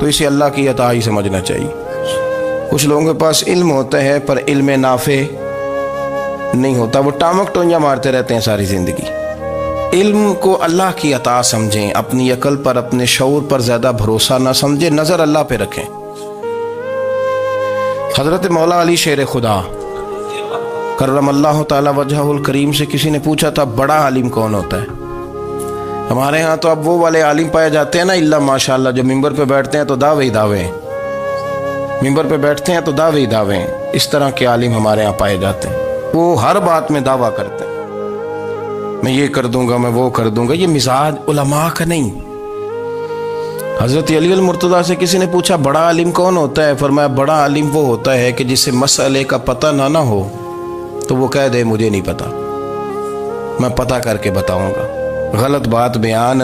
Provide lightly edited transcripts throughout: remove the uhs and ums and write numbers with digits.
تو اسے اللہ کی عطا ہی سمجھنا چاہیے۔ کچھ لوگوں کے پاس علم ہوتا ہے پر علم نافع نہیں ہوتا، وہ ٹامک ٹونجا مارتے رہتے ہیں ساری زندگی۔ علم کو اللہ کی عطا سمجھیں، اپنی عقل پر اپنے شعور پر زیادہ بھروسہ نہ سمجھیں، نظر اللہ پہ رکھیں۔ حضرت مولا علی شیر خدا کرم اللہ تعالی وجہہ الکریم سے کسی نے پوچھا تھا بڑا عالم کون ہوتا ہے؟ ہمارے ہاں تو اب وہ والے عالم پائے جاتے ہیں نا، اللہ ماشاءاللہ، جو ممبر پہ بیٹھتے ہیں تو دعوے ہی دعوے ہیں، ممبر پہ بیٹھتے ہیں تو دعوے ہی دعوے ہیں۔ اس طرح کے عالم ہمارے ہاں پائے جاتے ہیں، وہ ہر بات میں دعویٰ کرتے ہیں، میں یہ کر دوں گا، میں وہ کر دوں گا۔ یہ مزاج علماء کا نہیں۔ حضرت علی المرتضیٰ سے کسی نے پوچھا بڑا عالم کون ہوتا ہے؟ فرمایا بڑا عالم وہ ہوتا ہے کہ جسے مسئلے کا پتہ نہ ہو تو وہ کہہ دے مجھے نہیں پتا، میں پتہ کر کے بتاؤں گا، غلط بات بیان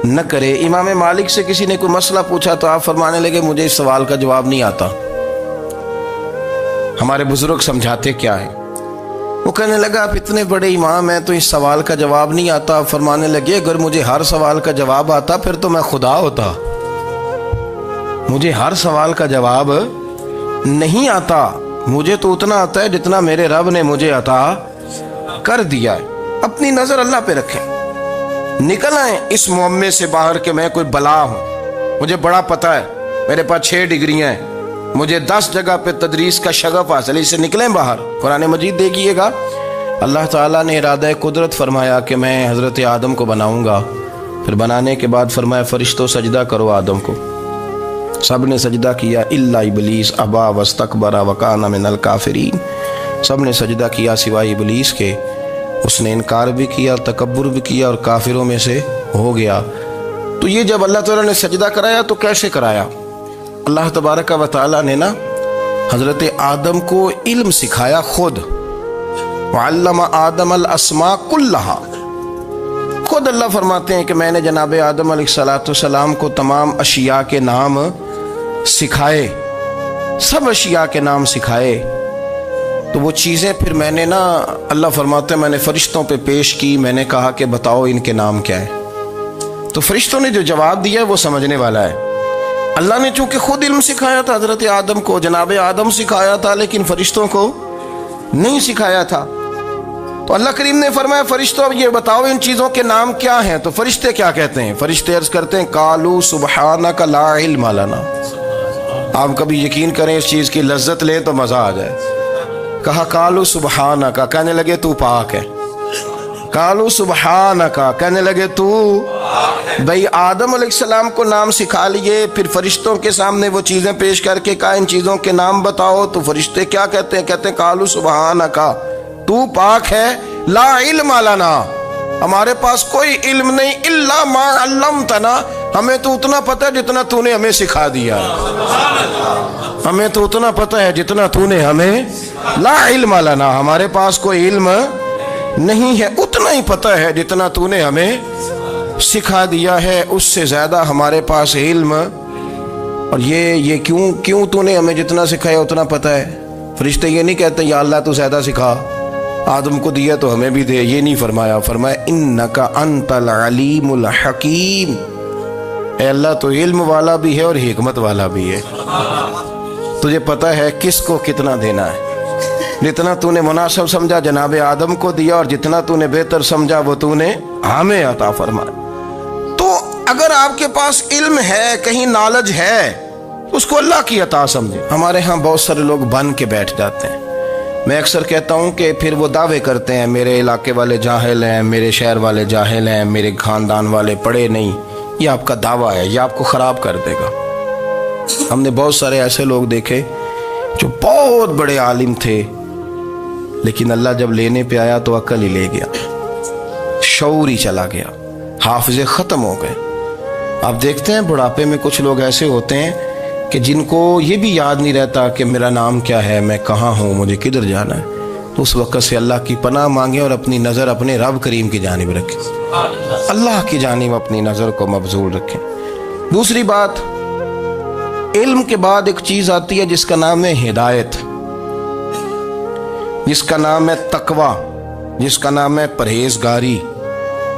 نہ کرے۔ امام مالک سے کسی نے کوئی مسئلہ پوچھا تو آپ فرمانے لگے مجھے اس سوال کا جواب نہیں آتا، ہمارے بزرگ سمجھاتے کیا ہے؟ وہ کہنے لگا آپ اتنے بڑے امام ہیں تو اس سوال کا جواب نہیں آتا۔ آپ فرمانے لگے اگر مجھے ہر سوال کا جواب آتا پھر تو میں خدا ہوتا، مجھے ہر سوال کا جواب نہیں آتا، مجھے تو اتنا آتا ہے جتنا میرے رب نے مجھے عطا کر دیا ہے۔ اپنی نظر اللہ پہ رکھیں، نکل آئیں اس معمے سے باہر کہ میں کوئی بلا ہوں، مجھے بڑا پتہ ہے، میرے پاس 6 ڈگریاں ہیں، مجھے 10 جگہ پہ تدریس کا شغف حاصل ہے، اس سے نکلیں باہر۔ قرآن مجید دیکھیے گا، اللہ تعالیٰ نے ارادہ قدرت فرمایا کہ میں حضرت آدم کو بناؤں گا، پھر بنانے کے بعد فرمایا فرشتوں سجدہ کرو آدم کو، سب نے سجدہ کیا الا ابلیس ابا واستکبر وکان من الکافرین، سب نے سجدہ کیا سوائے ابلیس کے، اس نے انکار بھی کیا، تکبر بھی کیا اور کافروں میں سے ہو گیا۔ تو یہ جب اللہ تعالیٰ نے سجدہ کرایا تو کیسے کرایا؟ اللہ تبارک و تعالیٰ نے نا حضرت آدم کو علم سکھایا خود، وعلم آدم الاسماء کلہا، خود اللہ فرماتے ہیں کہ میں نے جناب آدم علیہ السلام کو تمام اشیاء کے نام سکھائے، سب اشیاء کے نام سکھائے۔ تو وہ چیزیں پھر میں نے نا، اللہ فرماتے ہیں میں نے فرشتوں پہ پیش کی، میں نے کہا کہ بتاؤ ان کے نام کیا ہے، تو فرشتوں نے جو جواب دیا ہے وہ سمجھنے والا ہے۔ اللہ نے چونکہ خود علم سکھایا تھا حضرت آدم کو، جناب آدم سکھایا تھا، لیکن فرشتوں کو نہیں سکھایا تھا۔ تو اللہ کریم نے فرمایا فرشتوں اب یہ بتاؤ ان چیزوں کے نام کیا ہیں؟ تو فرشتے کیا کہتے ہیں؟ فرشتے عرض کرتے ہیں قالوا سبحانک لا علم لنا۔ آپ کبھی یقین کریں اس چیز کی لذت لیں تو مزہ آ جائے۔ کہا قالوا سبحانک، کہنے لگے تو پاک ہے، قالوا سبحانک، کہنے لگے تو بھئی آدم علیہ السلام کو نام سکھا لیے، پھر فرشتوں کے سامنے وہ چیزیں پیش کر کے کہا ان چیزوں کے نام بتاؤ، تو فرشتے کیا کہتے ہیں؟ کہتے ہیں قالوا سبحانک، تو پاک ہے، لا علم لنا، ہمارے پاس کوئی علم نہیں، الا ما علمتنا، ہمیں تو اتنا پتہ ہے جتنا تو نے ہمیں سکھا دیا، ہمیں تو اتنا پتہ ہے جتنا تو نے ہمیں، لا علم لنا، ہمارے پاس کوئی علم نہیں ہے، اتنا ہی پتہ ہے جتنا تو نے ہمیں سکھا دیا ہے، اس سے زیادہ ہمارے پاس علم، اور یہ کیوں تو نے ہمیں جتنا سکھایا اتنا پتہ ہے۔ فرشتے یہ نہیں کہتے یا اللہ تو زیادہ سکھا، آدم کو دیا تو ہمیں بھی دے، یہ نہیں فرمایا، فرمایا انک انت العلیم الحکیم، اے اللہ تو علم والا بھی ہے اور حکمت والا بھی ہے، تجھے پتہ ہے کس کو کتنا دینا ہے، جتنا تو نے مناسب سمجھا جناب آدم کو دیا، اور جتنا تو نے بہتر سمجھا وہ تو نے ہمیں عطا فرمایا۔ تو اگر آپ کے پاس علم ہے، کہیں نالج ہے، اس کو اللہ کی عطا سمجھیں۔ ہمارے ہاں بہت سارے لوگ بن کے بیٹھ جاتے ہیں، میں اکثر کہتا ہوں کہ پھر وہ دعوے کرتے ہیں میرے علاقے والے جاہل ہیں، میرے شہر والے جاہل ہیں، میرے خاندان والے پڑھے نہیں، یہ آپ کا دعویٰ ہے، یہ آپ کو خراب کر دے گا۔ ہم نے بہت سارے ایسے لوگ دیکھے جو بہت بڑے عالم تھے، لیکن اللہ جب لینے پہ آیا تو عقل ہی لے گیا، شعور ہی چلا گیا، حافظے ختم ہو گئے۔ آپ دیکھتے ہیں بڑھاپے میں کچھ لوگ ایسے ہوتے ہیں کہ جن کو یہ بھی یاد نہیں رہتا کہ میرا نام کیا ہے، میں کہاں ہوں، مجھے کدھر جانا ہے۔ تو اس وقت سے اللہ کی پناہ مانگیں اور اپنی نظر اپنے رب کریم کی جانب رکھیں، اللہ کی جانب اپنی نظر کو مبذول رکھیں۔ دوسری بات، علم کے بعد ایک چیز آتی ہے جس کا نام ہے ہدایت، جس کا نام ہے تقوی، جس کا نام ہے پرہیزگاری،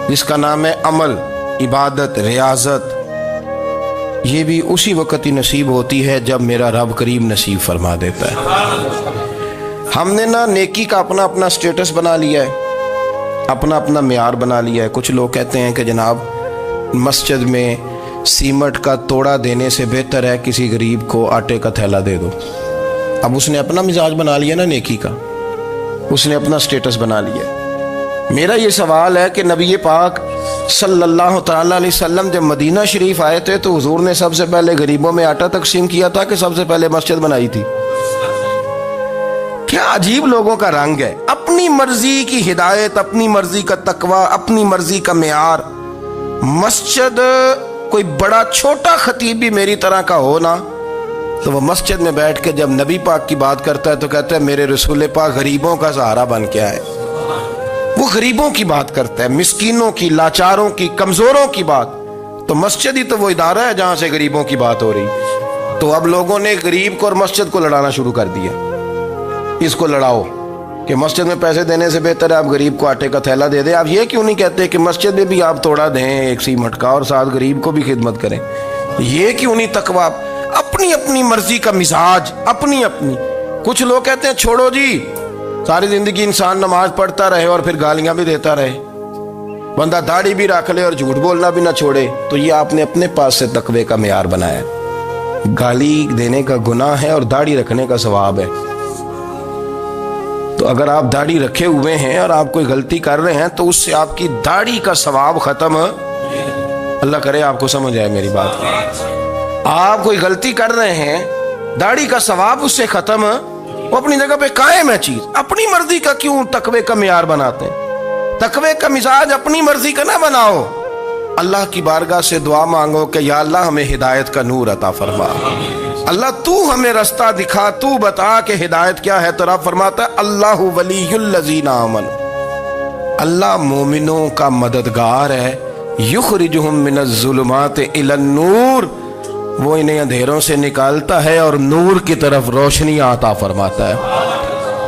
جس کا نام ہے عمل، عبادت، ریاضت۔ یہ بھی اسی وقت ہی نصیب ہوتی ہے جب میرا رب کریم نصیب فرما دیتا ہے۔ ہم نے نا نیکی کا اپنا اپنا سٹیٹس بنا لیا ہے، اپنا اپنا معیار بنا لیا ہے۔ کچھ لوگ کہتے ہیں کہ جناب مسجد میں سیمنٹ کا توڑا دینے سے بہتر ہے کسی غریب کو آٹے کا تھیلا دے دو۔ اب اس نے اپنا مزاج بنا لیا نا نیکی کا، اس نے اپنا سٹیٹس بنا لیا۔ میرا یہ سوال ہے کہ نبی پاک صلی اللہ تعالیٰ علیہ وسلم جب مدینہ شریف آئے تھے تو حضور نے سب سے پہلے غریبوں میں آٹا تقسیم کیا تھا کہ سب سے پہلے مسجد بنائی تھی؟ کیا عجیب لوگوں کا رنگ ہے، اپنی مرضی کی ہدایت، اپنی مرضی کا تقوی، اپنی مرضی کا معیار۔ مسجد کوئی بڑا چھوٹا خطیب بھی میری طرح کا ہو نا تو وہ مسجد میں بیٹھ کے جب نبی پاک کی بات کرتا ہے تو کہتا ہے میرے رسول پاک غریبوں کا سہارا بن کے آئے۔ وہ غریبوں کی بات کرتا ہے، مسکینوں کی، لاچاروں کی، کمزوروں کی بات۔ تو مسجد ہی تو وہ ادارہ ہے جہاں سے غریبوں کی بات ہو رہی۔ تو اب لوگوں نے غریب کو اور مسجد کو لڑانا شروع کر دیا، اس کو لڑاؤ کہ مسجد میں پیسے دینے سے بہتر ہے آپ غریب کو آٹے کا تھیلا دے دیں۔ آپ یہ کیوں نہیں کہتے کہ مسجد میں بھی آپ توڑا دیں ایک سیمنٹ کا اور ساتھ غریب کو بھی خدمت کریں؟ یہ کیوں نہیں تقویٰ؟ اپنی اپنی مرضی کا مزاج، اپنی اپنی۔ کچھ لوگ کہتے ہیں چھوڑو جی، ساری زندگی انسان نماز پڑھتا رہے اور پھر گالیاں بھی دیتا رہے، بندہ داڑھی بھی رکھ لے اور جھوٹ بولنا بھی نہ چھوڑے۔ تو یہ آپ نے اپنے پاس سے تقوی کا معیار بنایا ہے۔ گالی دینے کا گناہ ہے اور داڑھی رکھنے کا ثواب ہے۔ تو اگر آپ داڑھی رکھے ہوئے ہیں اور آپ کوئی غلطی کر رہے ہیں تو اس سے آپ کی داڑھی کا ثواب ختم، اللہ کرے آپ کو سمجھ آئے میری بات۔ آپ کوئی غلطی کر رہے ہیں، داڑھی کا ثواب اس سے ختم، وہ اپنی جگہ پہ قائم ہے چیز۔ اپنی مرضی کا کیوں تقوی کا معیار بناتے ہیں؟ تقوی کا مزاج اپنی مرضی کا نہ بناؤ۔ اللہ کی بارگاہ سے دعا مانگو کہ یا اللہ ہمیں ہدایت کا نور عطا فرما، اللہ تو ہمیں رستہ دکھا، تو بتا کہ ہدایت کیا ہے۔ تو رب فرماتا ہے اللہ ولی الذین آمنوا، اللہ مومنوں کا مددگار ہے، یخرجہم من الظلمات الی النور، وہ انہیں اندھیروں سے نکالتا ہے اور نور کی طرف روشنی عطا فرماتا ہے۔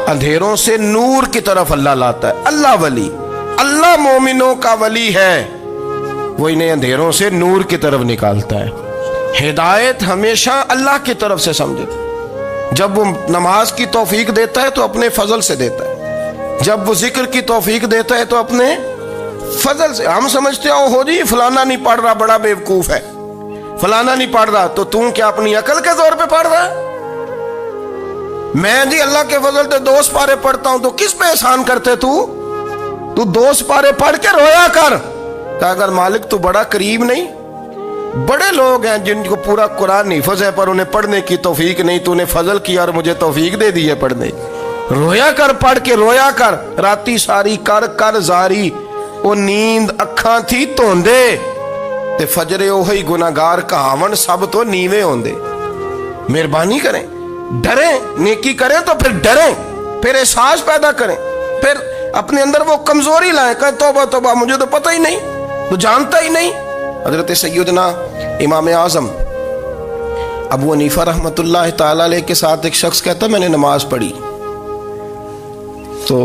اندھیروں سے نور کی طرف اللہ لاتا ہے۔ اللہ ولی، اللہ مومنوں کا ولی ہے، وہ انہیں اندھیروں سے نور کی طرف نکالتا ہے۔ ہدایت ہمیشہ اللہ کی طرف سے سمجھے۔ جب وہ نماز کی توفیق دیتا ہے تو اپنے فضل سے دیتا ہے، جب وہ ذکر کی توفیق دیتا ہے تو اپنے فضل سے۔ ہم سمجھتے ہو جی فلانا نہیں پڑھ رہا بڑا بیوقوف ہے، فلانا نہیں پڑھ رہا، تو تم کیا اپنی عقل کے زور پہ پڑھ رہا ہے؟ میں جی اللہ کے فضل سے 2 سپارے پڑھتا ہوں، تو کس پہ احسان کرتے تو 2 سپارے پڑھ کے رویا کر کہ اگر مالک تو بڑا قریب نہیں۔ بڑے لوگ ہیں جن کو پورا قرآن حفظ ہے پر انہیں پڑھنے کی توفیق نہیں، تو انہیں فضل کیا اور مجھے توفیق دے دی ہے پڑھنے۔ رویا کر، پڑھ کے رویا کر، راتی ساری کر کر زاری، وہ نیند اکھاں تھی توندے تے فجرے اوہی گناہگار کہاون سب تو نیوے ہوندے۔ مہربانی کریں، ڈریں، نیکی کریں تو پھر ڈریں، پھر احساس پیدا کریں، پھر اپنے اندر وہ کمزوری لائیں کہ توبہ توبہ مجھے تو پتہ ہی نہیں، تو جانتا ہی نہیں۔ حضرت سیدنا امام اعظم ابو حنیفہ رحمۃ اللہ تعالی علیہ کے ساتھ ایک شخص کہتا میں نے نماز پڑھی تو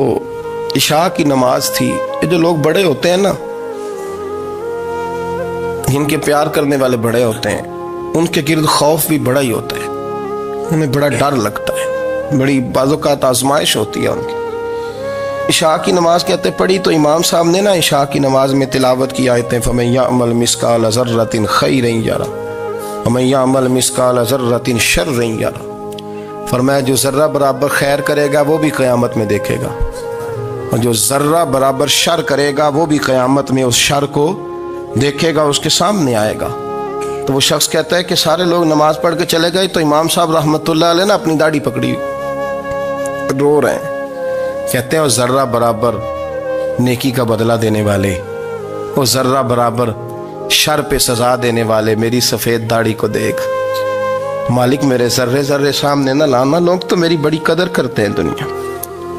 عشاء کی نماز تھی۔ یہ جو لوگ بڑے ہوتے ہیں نا، جن کے پیار کرنے والے بڑے ہوتے ہیں، ان کے گرد خوف بھی بڑا ہی ہوتا ہے، انہیں بڑا ڈر لگتا ہے، بڑی بعض اوقات آزمائش ہوتی ہے ان کی۔ عشاء کی نماز کہتے پڑھی تو امام صاحب نے نا عشاء کی نماز میں تلاوت کی آیتیں فَمَن يَعْمَلْ مِثْقَالَ ذَرَّةٍ خَيْرًا يَرَهُ وَمَن يَعْمَلْ مِثْقَالَ ذَرَّةٍ شَرًّا يَرَهُ، فرمایا جو ذرہ برابر خیر کرے گا وہ بھی قیامت میں دیکھے گا، اور جو ذرہ برابر شر کرے گا وہ بھی قیامت میں اس شر کو دیکھے گا، اس کے سامنے آئے گا۔ تو وہ شخص کہتا ہے کہ سارے لوگ نماز پڑھ کے چلے گئے تو امام صاحب رحمۃ اللہ علیہ نے اپنی داڑھی پکڑی، رو رہے ہیں، کہتے ہیں وہ ذرہ برابر نیکی کا بدلہ دینے والے، وہ ذرہ برابر شر پہ سزا دینے والے میری سفید داڑھی کو دیکھ، مالک میرے ذرے ذرے سامنے نہ لانا، لوگ تو میری بڑی قدر کرتے ہیں دنیا،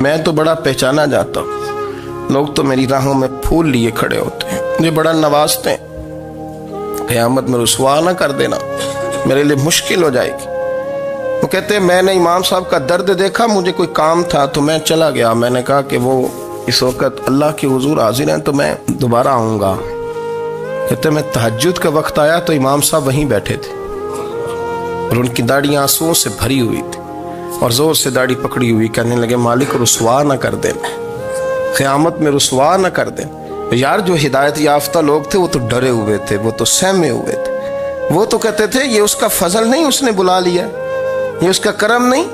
میں تو بڑا پہچانا جاتا ہوں، لوگ تو میری راہوں میں پھول لیے کھڑے ہوتے ہیں، مجھے بڑا نوازتے ہیں، قیامت میں رسوا نہ کر دینا، میرے لیے مشکل ہو جائے گی۔ وہ کہتے ہیں میں نے امام صاحب کا درد دیکھا، مجھے کوئی کام تھا تو میں چلا گیا، میں نے کہا کہ وہ اس وقت اللہ کے حضور حاضر ہیں تو میں دوبارہ آؤں گا، کہتے میں تہجد کا وقت آیا تو امام صاحب وہیں بیٹھے تھے اور ان کی داڑھی آنسوؤں سے بھری ہوئی تھی اور زور سے داڑھی پکڑی ہوئی، کہنے لگے مالک رسوا نہ کر دیں، قیامت میں رسوا نہ کر دیں۔ یار جو ہدایت یافتہ لوگ تھے وہ تو ڈرے ہوئے تھے، وہ تو سہمے ہوئے تھے، وہ تو کہتے تھے یہ اس کا فضل نہیں، اس نے بلا لیا، یہ اس کا کرم نہیں۔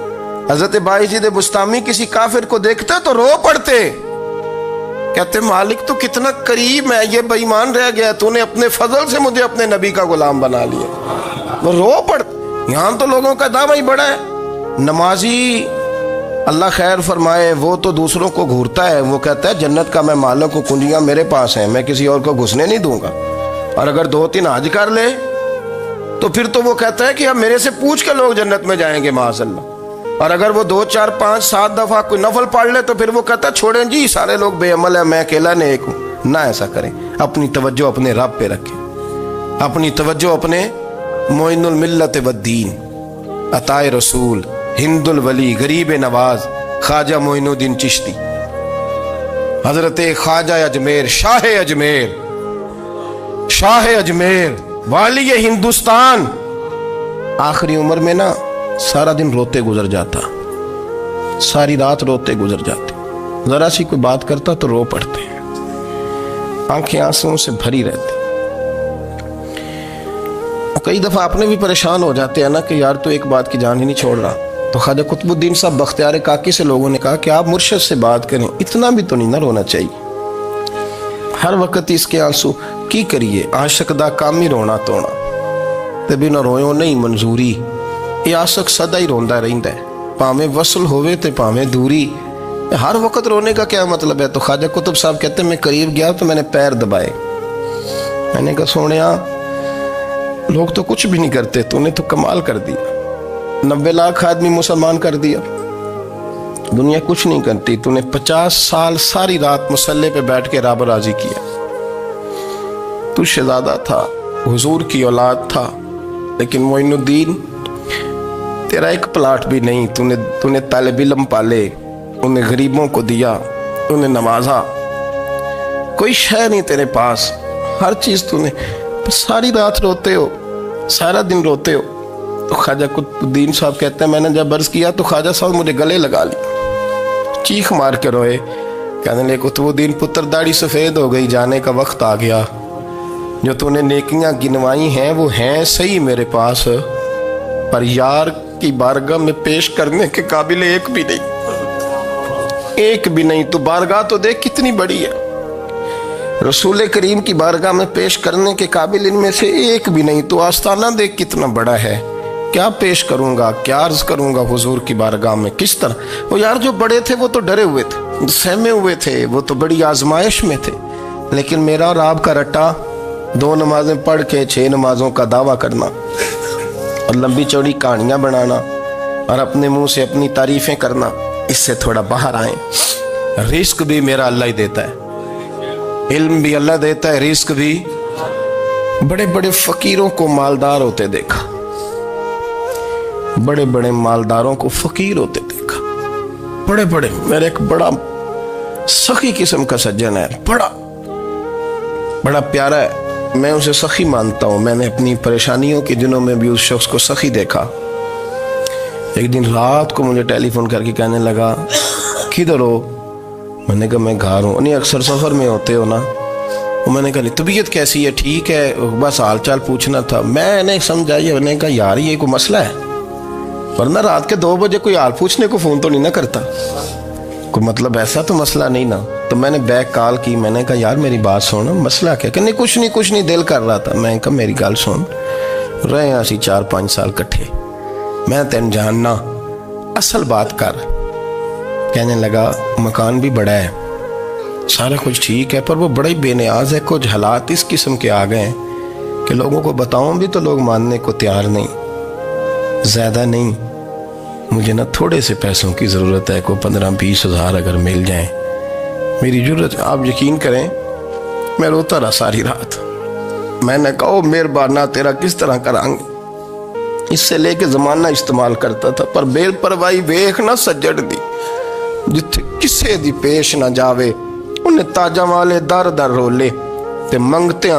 حضرت بایزید بسطامی کسی کافر کو دیکھتے تو رو پڑتے، کہتے مالک تو کتنا قریب ہے، یہ بے ایمان رہ گیا، تو نے اپنے فضل سے مجھے اپنے نبی کا غلام بنا لیا، وہ رو پڑتے۔ یہاں تو لوگوں کا دعویٰ ہی بڑا ہے۔ نمازی اللہ خیر فرمائے وہ تو دوسروں کو گھورتا ہے، وہ کہتا ہے جنت کا میں مالک ہوں، کنجیاں میرے پاس ہیں، میں کسی اور کو گھسنے نہیں دوں گا، اور اگر 2-3 حج کر لے تو پھر تو وہ کہتا ہے کہ اب میرے سے پوچھ کے لوگ جنت میں جائیں گے معاذ اللہ، اور اگر وہ 2 4 5 7 دفعہ کوئی نفل پڑھ لے تو پھر وہ کہتا ہے چھوڑیں جی سارے لوگ بے عمل ہیں، میں اکیلا نیک ہوں۔ نہ ایسا کریں، اپنی توجہ اپنے رب پہ رکھیں، اپنی توجہ اپنے معین الملت والدین، عطائے رسول، ہند الولی، غریب نواز، خواجہ معین الدین چشتی، حضرت خواجہ اجمیر، شاہ اجمیر، شاہ اجمیر، والی ہندوستان، آخری عمر میں نا سارا دن روتے گزر جاتا، ساری رات روتے گزر جاتے، ذرا سی کوئی بات کرتا تو رو پڑتے، آنکھیں آنسوؤں سے بھری رہتی۔ کئی دفعہ اپنے بھی پریشان ہو جاتے ہیں نا کہ یار تو ایک بات کی جان ہی نہیں چھوڑ رہا، تو خواجہ قطب الدین صاحب بختیار کاکی سے لوگوں نے کہا کہ آپ مرشد سے بات کریں، اتنا بھی تو نہیں نہ رونا چاہیے، ہر وقت اس کے آنسو کی کریے، عاشق دا کام ہی رونا تونا، تبھی نہ رویوں نہیں منظوری، یہ عاشق سدا ہی روندا رہندا ہے، پاویں وصل ہوئے تے پاویں دوری، ہر وقت رونے کا کیا مطلب ہے؟ تو خواجہ قطب صاحب کہتے ہیں میں قریب گیا تو میں نے پیر دبائے، میں نے کہا سونیا لوگ تو کچھ بھی نہیں کرتے، تو نے تو کمال کر دیا، 90 لاکھ آدمی مسلمان کر دیا، دنیا کچھ نہیں کرتی، تو نے 50 سال ساری رات مصلے پہ بیٹھ کے رب راضی کیا، تو شہزادہ تھا، حضور کی اولاد تھا، لیکن معین الدین تیرا ایک پلاٹ بھی نہیں، تو نے طالب علم پالے، انہیں غریبوں کو دیا، انہیں نوازا، کوئی شے نہیں تیرے پاس، ہر چیز تو نے، ساری رات روتے ہو، سارا دن روتے ہو۔ تو خواجہ قطب الدین صاحب کہتے ہیں میں نے جب عرض کیا تو خواجہ صاحب مجھے گلے لگا لی، چیخ مار کے روئے، کہنے لگے قطب الدین پتر داڑھی سفید ہو گئی، جانے کا وقت آ گیا، جو تو نے نیکیاں گنوائی ہیں وہ ہیں صحیح میرے پاس، پر یار کی بارگاہ میں پیش کرنے کے قابل ایک بھی نہیں، ایک بھی نہیں، تو بارگاہ تو دیکھ کتنی بڑی ہے، رسول کریم کی بارگاہ میں پیش کرنے کے قابل ان میں سے ایک بھی نہیں، تو آستانہ دیکھ کتنا بڑا ہے، کیا پیش کروں گا، کیا عرض کروں گا حضور کی بارگاہ میں، کس طرح؟ وہ یار جو بڑے تھے وہ تو ڈرے ہوئے تھے، سہمے ہوئے تھے، وہ تو بڑی آزمائش میں تھے، لیکن میرا اور آپ کا رٹا 2 نمازیں پڑھ کے 6 نمازوں کا دعویٰ کرنا اور لمبی چوڑی کہانیاں بنانا اور اپنے منہ سے اپنی تعریفیں کرنا، اس سے تھوڑا باہر آئیں۔ رزق بھی میرا اللہ ہی دیتا ہے، علم بھی اللہ دیتا ہے، رزق بھی۔ بڑے بڑے فقیروں کو مالدار ہوتے دیکھا، بڑے بڑے مالداروں کو فقیر ہوتے دیکھا، بڑے بڑے، میرے ایک بڑا سخی قسم کا سجن ہے، بڑا پیارا ہے، میں اسے سخی مانتا ہوں، میں نے اپنی پریشانیوں کے دنوں میں بھی اس شخص کو سخی دیکھا۔ ایک دن رات کو مجھے ٹیلی فون کر کے کہنے لگا کدھر ہو؟ میں نے کہا میں گھر ہوں۔ نہیں اکثر سفر میں ہوتے ہو نا؟ میں نے کہا طبیعت کیسی ہے؟ ٹھیک ہے، بس حال چال پوچھنا تھا۔ میں نے سمجھائی، میں نے کہا یار یہ کوئی مسئلہ ہے، ورنہ رات کے 2 بجے کوئی حال پوچھنے کو فون تو نہیں نہ کرتا، کوئی مطلب ایسا تو مسئلہ نہیں نا۔ تو میں نے بیک کال کی، میں نے کہا یار میری بات سن، مسئلہ کیا؟ کہ نہیں کچھ نہیں دل کر رہا تھا۔ میں نے کہا میری گال سن، رہے ہیں اسی 4-5 سال کٹھے، میں تین جاننا، اصل بات کر۔ کہنے لگا مکان بھی بڑا ہے، سارا کچھ ٹھیک ہے، پر وہ بڑا ہی بے نیاز ہے، کچھ حالات اس قسم کے آ گئے ہیں کہ لوگوں کو بتاؤں بھی تو لوگ ماننے کو تیار نہیں، زیادہ نہیں، مجھے نا تھوڑے سے پیسوں کی ضرورت ہے، کوئی 15-20 ہزار اگر مل جائیں، میری ضرورت۔ آپ یقین کریں میں روتا رہا ساری رات۔ میں نے کہا مہربانہ تیرا کس طرح کرانگے، اس سے لے کے زمانہ استعمال کرتا تھا، پر بے پرواہی ویکھ نہ سجڑ دی، جتھے کسے دی پیش نہ جاوے، انہیں تاجاں والے در در رولے تے منگتے ہیں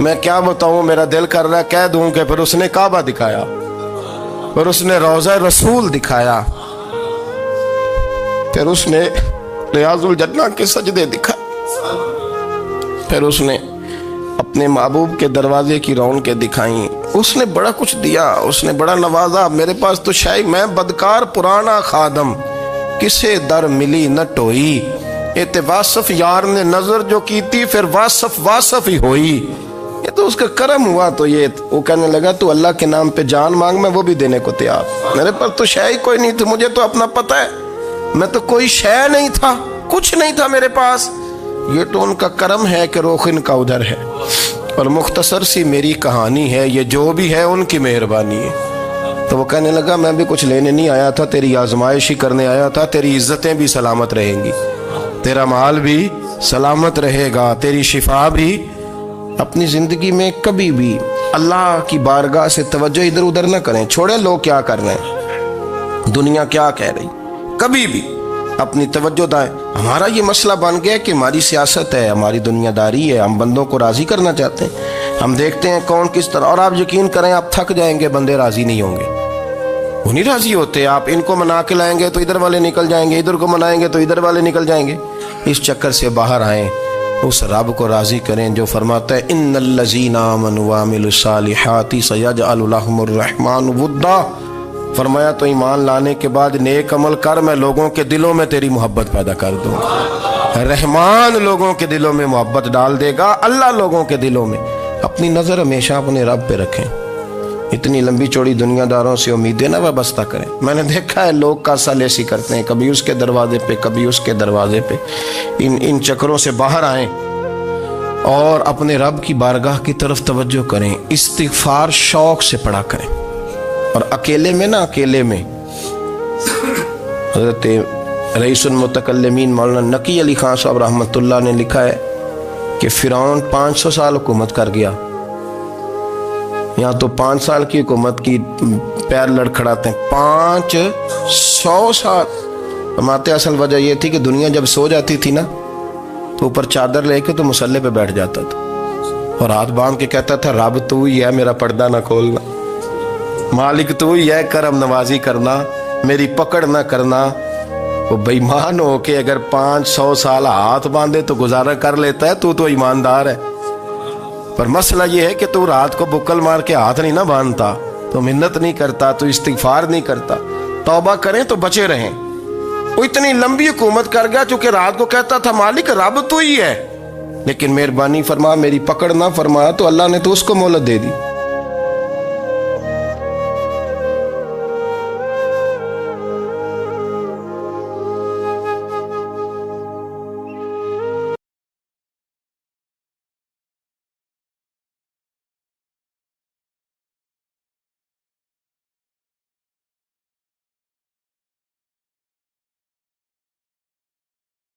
میں کیا بتاؤں، میرا دل کر رہا ہے کہہ دوں کہ پھر اس نے کعبہ دکھایا، پھر اس نے روضہ رسول دکھایا، پھر اس نے ریاض الجنہ کے سجدے دکھائے، پھر اس نے اپنے محبوب کے دروازے کی رونقیں دکھائیں، اس نے بڑا کچھ دیا، اس نے بڑا نوازا۔ میرے پاس تو شاید میں بدکار پرانا خادم، کسے در ملی نہ ٹوئی، اے واصف یار نے نظر جو کی تھی، پھر واصف ہی ہوئی۔ یہ تو اس کا کرم ہوا۔ تو یہ وہ کہنے لگا تو اللہ کے نام پہ جان مانگ، میں وہ بھی دینے کو تیار۔ میرے پاس تو شے کوئی نہیں تھی، مجھے تو اپنا پتہ ہے، میں تو کوئی شے نہیں تھا، کچھ نہیں تھا میرے پاس۔ یہ تو ان کا کرم ہے کہ رخ ان کا ادھر ہے، اور مختصر سی میری کہانی ہے، یہ جو بھی ہے ان کی مہربانی ہے۔ تو وہ کہنے لگا میں بھی کچھ لینے نہیں آیا تھا، تیری آزمائش ہی کرنے آیا تھا، تیری عزتیں بھی سلامت رہیں گی، تیرا مال بھی سلامت رہے گا، تیری شفا بھی۔ اپنی زندگی میں کبھی بھی اللہ کی بارگاہ سے توجہ ادھر ادھر نہ کریں، چھوڑیں لوگ کیا کر رہے ہیں، دنیا کیا کہہ رہی، کبھی بھی اپنی توجہ دائیں۔ ہمارا یہ مسئلہ بن گیا کہ ہماری سیاست ہے، ہماری دنیا داری ہے، ہم بندوں کو راضی کرنا چاہتے ہیں، ہم دیکھتے ہیں کون کس طرح، اور آپ یقین کریں آپ تھک جائیں گے، بندے راضی نہیں ہوں گے، وہ نہیں راضی ہوتے۔ آپ ان کو منا کے لائیں گے تو ادھر والے نکل جائیں گے، ادھر کو منائیں گے تو ادھر والے نکل جائیں گے۔ اس چکر سے باہر آئیں، اس رب کو راضی کریں جو فرماتا ہے ان الذین آمنوا وعملوا الصالحات سیجعل لهم الرحمن ودا۔ فرمایا تو ایمان لانے کے بعد نیک عمل کر، میں لوگوں کے دلوں میں تیری محبت پیدا کر دوں گا۔ رحمان لوگوں کے دلوں میں محبت ڈال دے گا، اللہ لوگوں کے دلوں میں۔ اپنی نظر ہمیشہ اپنے رب پہ رکھیں، اتنی لمبی چوڑی دنیا داروں سے امیدیں نہ وابستہ کریں۔ میں نے دیکھا ہے لوگ کاسا لیسی کرتے ہیں، کبھی اس کے دروازے پہ کبھی اس کے دروازے پہ۔ ان چکروں سے باہر آئیں اور اپنے رب کی بارگاہ کی طرف توجہ کریں، استغفار شوق سے پڑھا کریں، اور اکیلے میں نا، اکیلے میں۔ حضرت رئیس المتکلمین مولانا نقی علی خان صاحب رحمۃ اللہ نے لکھا ہے کہ فرعون 500 سال حکومت کر گیا، یہاں تو 5 سال کی حکومت کی پیر لڑکھڑاتے ہیں، 500 سال۔ فرماتے اصل وجہ یہ تھی کہ دنیا جب سو جاتی تھی نا تو اوپر چادر لے کے تو مسلح پہ بیٹھ جاتا تھا، اور ہاتھ باندھ کے کہتا تھا رب تو ہی ہے، میرا پردہ نہ کھولنا، مالک تو ہی ہے، کرم نوازی کرنا، میری پکڑ نہ کرنا۔ وہ بے ایمان ہو کے اگر 500 سال ہاتھ باندھے تو گزارا کر لیتا ہے، تو ایماندار ہے۔ پر مسئلہ یہ ہے کہ تو رات کو بکل مار کے ہاتھ نہیں نہ باندھتا، تو منت نہیں کرتا، تو استغفار نہیں کرتا۔ توبہ کریں تو بچے رہیں۔ وہ اتنی لمبی حکومت کر گیا چونکہ رات کو کہتا تھا مالک رب تو ہی ہے، لیکن مہربانی فرما، میری پکڑ نہ فرمایا، تو اللہ نے تو اس کو مہلت دے دی۔